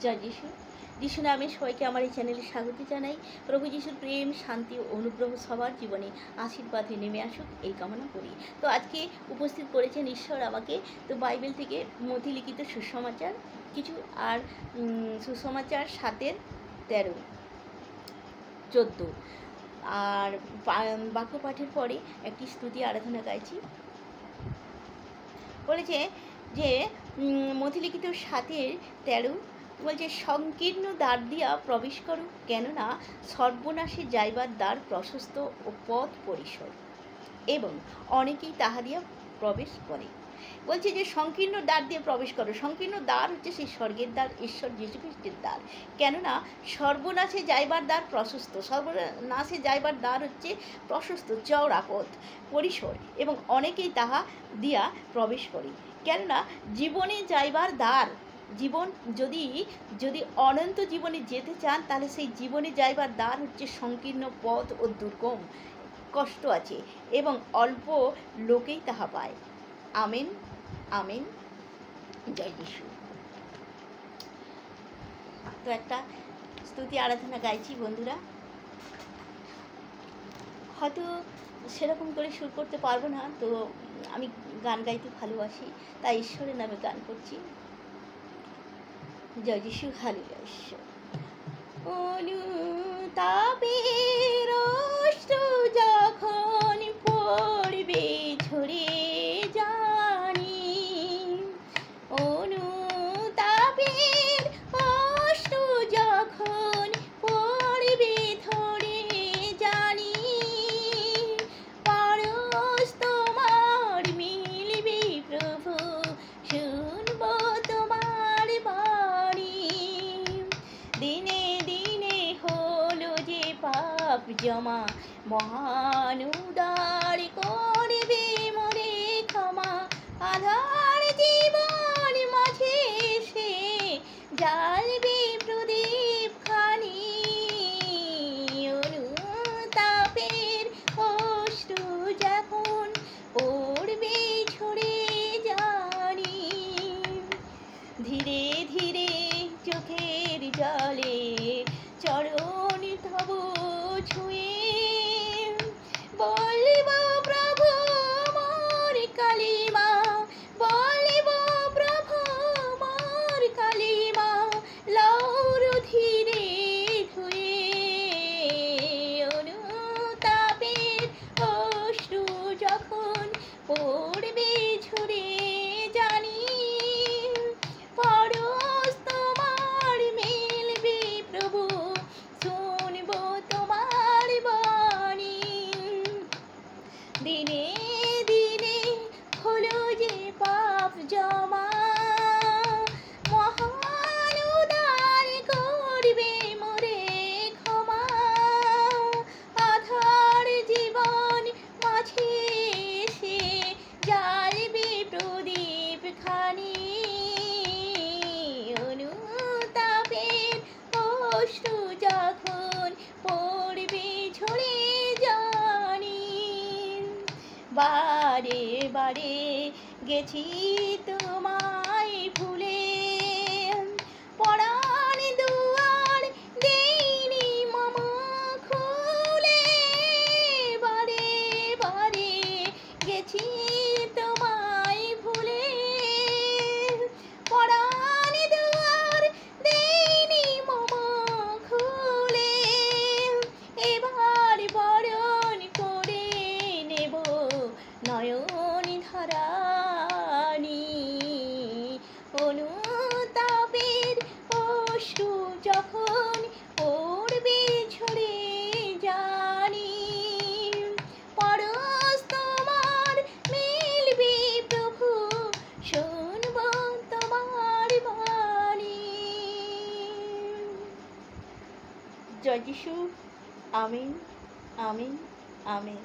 জয় যিশু। যিশু নামে সবাইকে আমার এই চ্যানেলে স্বাগত জানাই। প্রভু যিশুর প্রেম, শান্তি ও অনুগ্রহ সবার জীবনে আশীর্বাদে নেমে আসুক এই কামনা করি। তো আজকে উপস্থিত করেছেন ঈশ্বর আমাকে। তো বাইবেল থেকে মথিলিখিত সুসমাচার কিছু, আর সুসমাচার 7:13, 14 আর বাক্য পাঠের পরে একটি স্তুতি আরাধনা গাইছি। বলেছে যে মথিলিখিত 7:13 বলছে, সংকীর্ণ দ্বার দিয়া প্রবেশ করো, কেননা সর্বনাশে যাইবার দ্বার প্রশস্ত ও পথ পরিসর, এবং অনেকেই তাহা দিয়া প্রবেশ করে। বলছে যে সংকীর্ণ দ্বার দিয়ে প্রবেশ করো। সংকীর্ণ দ্বার হচ্ছে সেই স্বর্গের দ্বার, ঈশ্বর যীশু খ্রিস্টের দ্বার। কেননা সর্বনাশে যাইবার দ্বার প্রশস্ত, সর্বনাশে যাইবার দ্বার হচ্ছে প্রশস্ত, চওড়া পথ পরিসর, এবং অনেকেই তাহা দিয়া প্রবেশ করে। কেননা জীবনে যাইবার দ্বার, জীবন যদি অনন্ত জীবনে যেতে চান, তাহলে সেই জীবনে যাইবার দ্বার হচ্ছে সংকীর্ণ পথ ও দুর্গম, কষ্ট আছে, এবং অল্প লোকেই তাহা পায়। আমেন, আমেন, জয় যিশু। তো একটা স্তুতি আরাধনা গাইছি বন্ধুরা। হয়তো সেরকম করে সুর করতে পারবো না, তো আমি গান গাইতে ভালোবাসি, তাই ঈশ্বরের নামে গান করছি। জয় যিশু, হালেলুয়া। ঈশ্বর অনুতাপের অশ্রু যখন পড়বে ঝরে জানি, অনুতাপের অশ্রু যখন পড়বে ধরে জানি, পরশ তোমার মিলবে প্রভু, শুনব তোমার বাণী। দিনে দিনে হলো যে পাপ জমা, মহান উদার করবে মোরে ক্ষমা। আধার জীবন মাঝে এসে জ্বালবে প্রদীপ খানি, অনুতাপের অশ্রু যখন পড়বে ঝরে জানি, ধীরে ধীরে চোখের জলে চরণ তব ছুঁয়ে বলিব প্রভু মোর কালিমা, বলিব প্রভু মোর কালিমা, লৌর ধীরে ধুয়ে। অনুতাপের অশ্রু যখন পড়বে ঝরে জানি, পরশ তোমার মিলবে প্রভু, শুনব তোমার বাণী। দিনে দিনে হলো যে পাপ জমা, মহান উদার করবে মোরে ক্ষমা। আধার জীবন মাঝে এসে জ্বালবে প্রদীপ খানি, অনুতাপের অশ্রু যখন পড়বে ঝরে জানি। বারে বারে গেছি তোমায় ভুলে, পরাণ দুয়ার দেইনি মম খুলে, বারে বারে গেছি তোমায় ভুলে, পরাণ দুয়ার দেইনি মম খুলে। এবার বরণ করে নেব নয়ন ধারানি, অনুতাপের অশ্রু যখন পড়বে ঝরে জানি, পরশ তোমার মিলবে প্রভু, শুনব তোমার বাণী। জয় যিশু। আমিন, আমিন, আমিন।